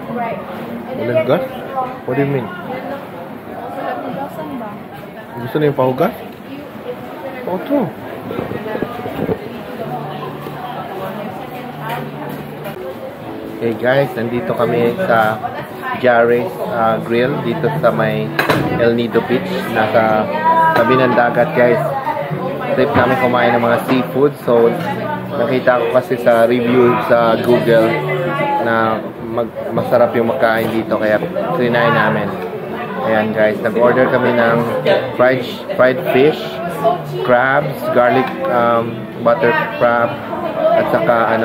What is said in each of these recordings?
Walang gas? What do you mean? Gusto na yung pahugas? Ito. Hey guys, nandito kami sa Jare's Grill dito sa may El Nido Beach. Nasa tabi ng dagat guys. Trip namin kumain ng mga seafood. So, nakita ko kasi sa review sa Google na masarap yung makain dito. Kaya trinay namin. Ayan guys, nag-order kami ng fried fish, crabs, garlic butter crab, at saka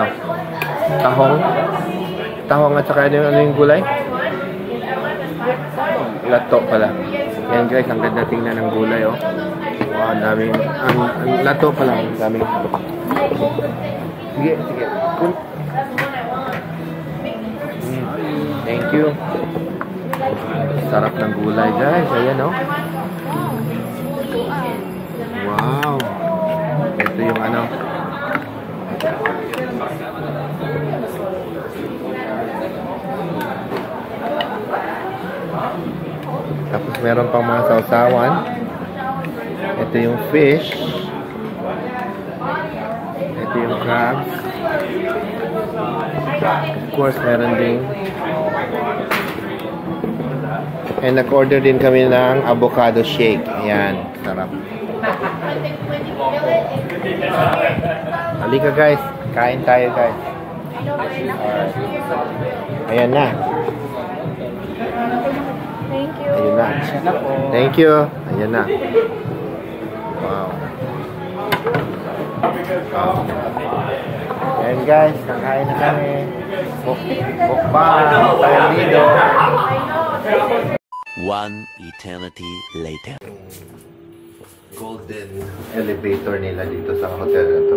tahong at saka ano yung gulay? Lato pala. Yan guys, ang ganda tingnan ng gulay oh. Wow, ang daming ang lato pala, ang daming. Sige. Thank you. Sarap ng gulay guys, ayan oh. Wow. Ito yung tapos meron pang mga sausawan. Ito yung fish. Ito yung crabs. Of course, meron ding. And nag-order din kami ng avocado shake. Ayan, sarap. Halika guys, kain tayo guys. Ayan na. Thank you. Ayun na. Thank you. Ayan na. Wow. Ayan guys, kakain na kami. Bukbang. Tayo dito. One eternity later. Golden elevator nila dito sa hotel na to.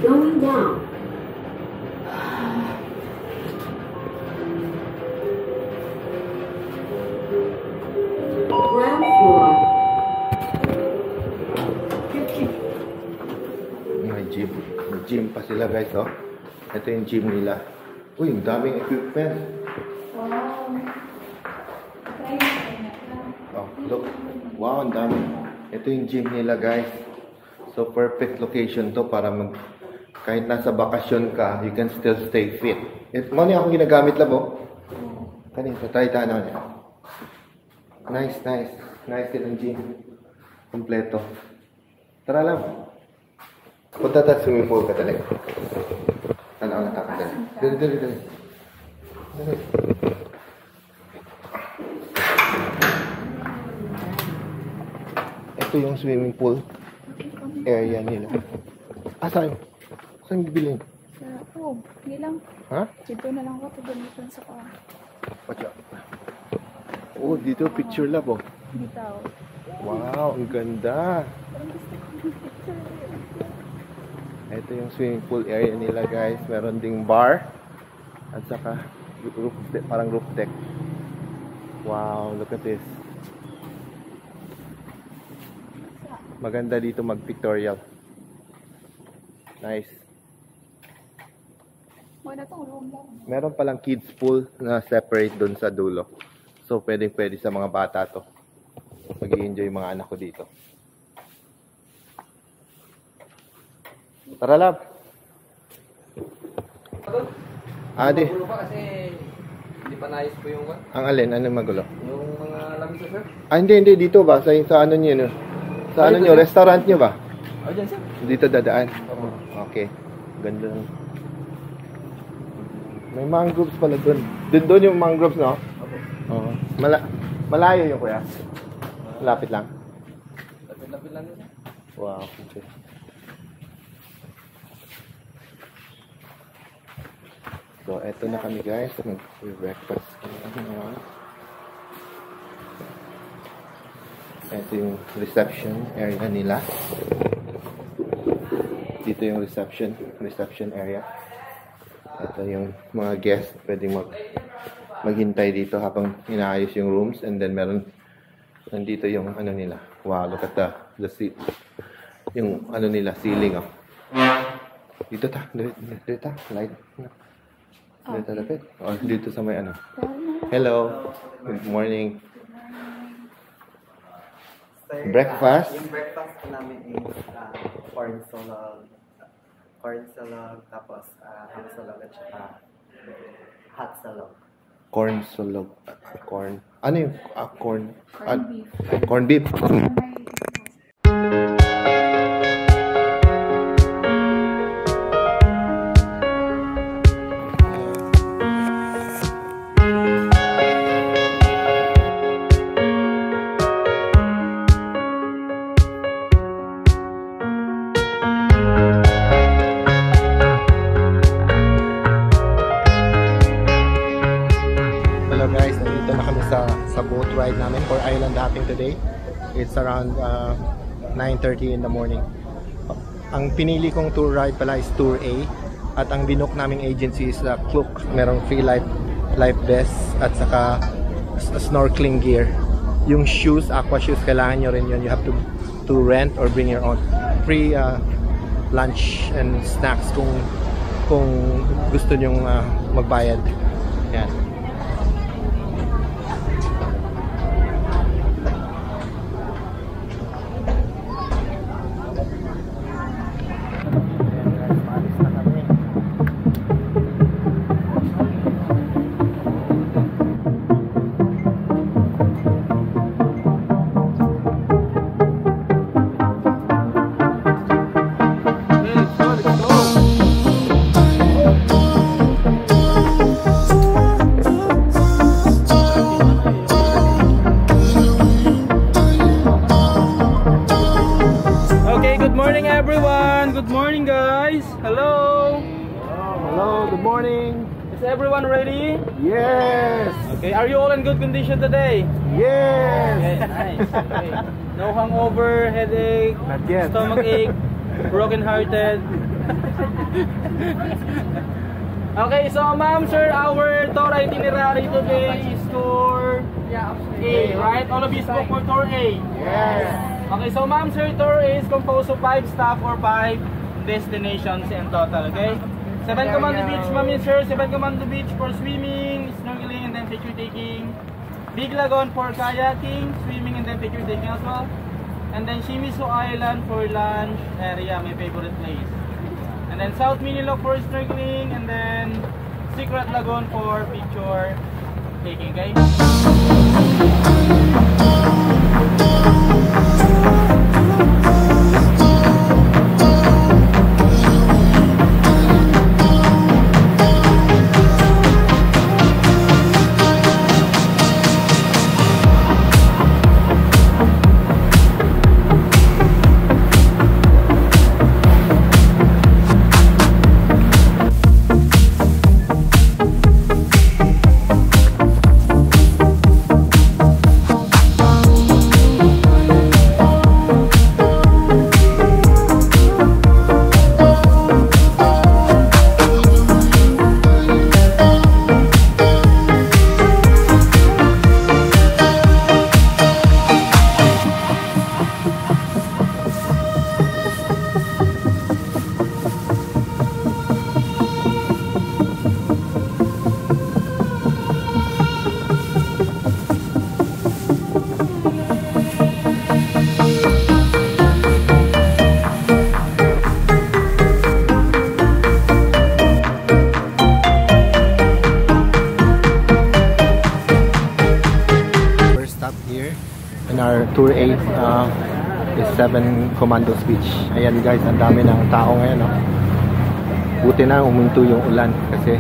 Going down. Ground floor. May gym. May gym pa sila guys oh. Ito yung gym nila. Uy, ang daming equipment. Oh, look. Wow, ang dami. Ito yung gym nila guys. So perfect location to para kahit nasa bakasyon ka, you can still stay fit. Mo niya akong ginagamit labo. Kanina, tayo niya. Nice. Nice din ang gym. Kompleto. Tara lang. Punta tayo swimming pool ka talaga. Ano natakot dali. Dali. Ito yung swimming pool area nila. Saan bibilin? Hindi lang. Ha? Dito na lang ako dito sa car. Watch out. Oh, dito picture lab oh. Dito. Wow, ang ganda. Ito yung swimming pool area nila guys. Meron ding bar at saka parang roof deck. Wow, look at this. Maganda dito mag-pictorial. Nice. Meron palang kids pool na separate doon sa dulo. So pwede sa mga bata to. Mag-i-enjoy yung mga anak ko dito. Tara lab. Adi. Magulo pa kasi hindi pa naayos po yung Ang alin? Anong magulo? yung mga lamisa sir. Hindi. Dito ba? Sa ano nyo, no? Sa ano nyo? Restaurant nyo ba? Dyan sir. Dito dadaan? Okay. Ganda. May mangroves pala dun. Doon yung mangroves, no? Oo. Malayo yung kuya? Lapit lang? Lapit lang yun. Wow. Okay. So, eto na kami guys. Mag-breakfast. Ito yung reception area nila. Dito yung reception area. Ito yung mga guests pwedeng maghintay dito habang inaayos yung rooms, and then nandito yung ano nila. Wow, look at the seat. Yung ano nila, ceiling oh. Dito ta. Dito. Light. Dito lapit. Oh, dito sa may ano. Hello. Good morning. Breakfast? Yung breakfast ko namin is corn salad, tapos ham salad at saka hot salad. Corn sulog. Corn. Ano yung corn? Corned beef. Corn beef. Hello guys, nandito na kami sa boat ride namin for island hopping today. It's around 9:30 in the morning. Ang pinili kong tour ride pala is Tour A at ang binook naming agency is Klook. Merong free life vest at saka snorkeling gear. Yung shoes, aqua shoes, kailangan nyo rin yun. You have to rent or bring your own. Free lunch and snacks kung gusto nyong magbayad. Yan. Good morning guys! Hello! Hello, good morning. Is everyone ready? Yes. Okay, are you all in good condition today? Yes. Okay, nice. Okay. No hangover, headache, Not yet. stomach ache, broken hearted. Okay, so ma'am, sir, our tour itinerary today is tour A, right? All of you spoke for tour A. Yes. Okay, so ma'am, sir, tour A is composed of 5 stop or 5 destinations in total, okay? 7 Commando Beach, ma'am and sir, 7 Commando Beach for swimming, snorkeling, and then picture taking. Big Lagoon for kayaking, swimming, and then picture taking as well. And then Shimizu Island for lunch area, my favorite place. And then South Minilog for snorkeling, and then Secret Lagoon for picture taking, okay? Our Tour 8 is 7 Commandos Beach. Ayan guys, ang dami ng tao ngayon. Buti na uminto yung ulan kasi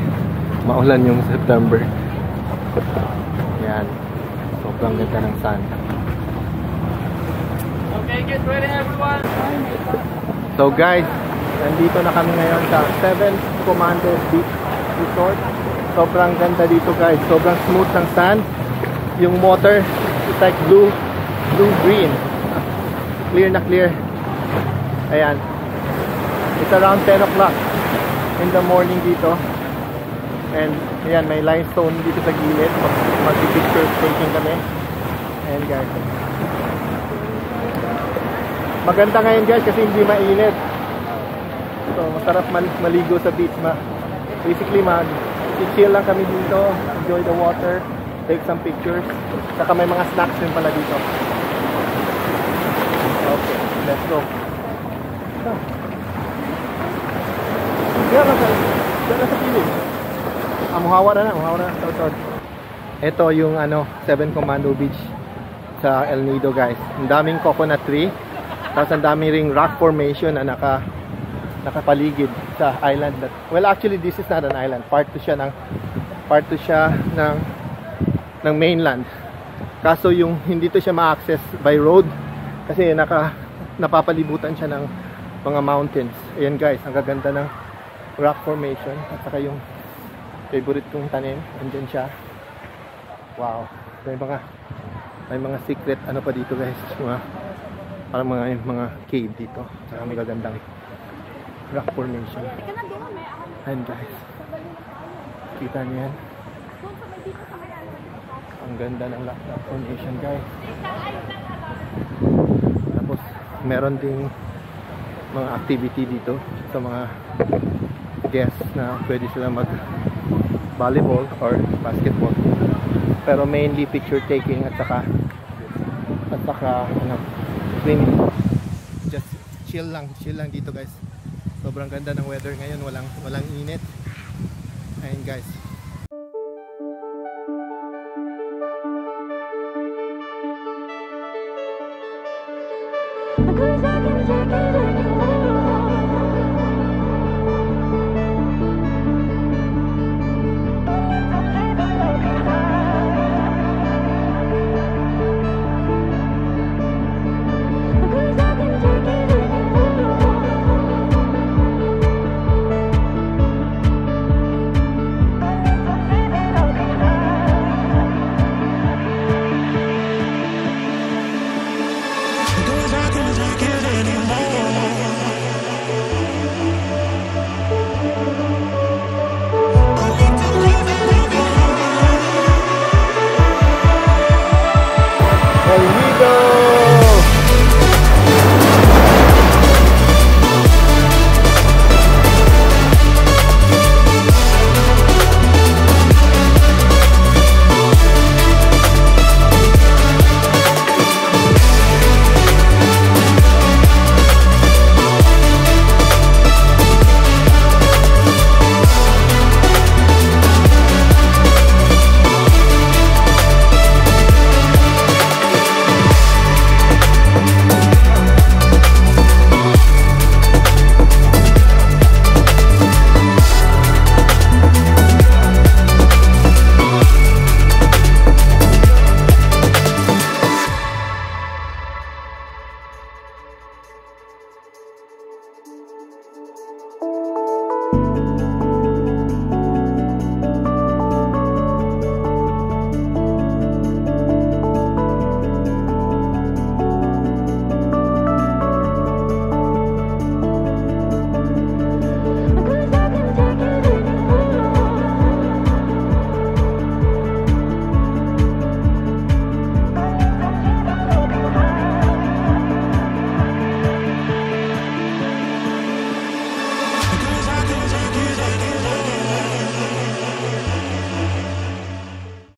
maulan yung September. Ayan. Sobrang ganda ng sun. Okay, get ready everyone! So guys, nandito na kami ngayon sa 7 Commandos Beach Resort. Sobrang ganda dito guys. Sobrang smooth ng sand. Yung water is like blue-green. Clear na clear. Ayan. It's around 10 o'clock in the morning dito. And ayan, may limestone dito sa gilid. Mag-picture taking kami. Ayan guys. Maganda ngayon guys kasi hindi mainit. So masarap maligo sa beach. Basically chill lang kami dito, enjoy the water, take some pictures. Saka may mga snacks din pala dito. Okay, let's go. Yan na sa piling. Muhawa na. Ito yung 7 Commando Beach sa El Nido, guys. Ang daming coconut tree. Tapos ang daming ring rock formation na nakapaligid sa island. Well, actually this is not an island. Part to siya ng mainland. Kaso yung hindi to siya ma-access by road kasi napapalibutan siya ng mga mountains. Ayan guys, ang gaganda ng rock formation at saka yung favorite kong tanim, andyan siya. Wow, may mga secret pa dito guys, parang mga cave dito. Saka may gagandang rock formation. Ayan guys, kita niyo yan. Ang ganda ng rock formation guys. Tapos meron ding mga activity dito sa mga guests na pwede sila mag volleyball or basketball, pero mainly picture taking at saka swimming. Just chill lang dito guys. Sobrang ganda ng weather ngayon, walang init. Ayun guys,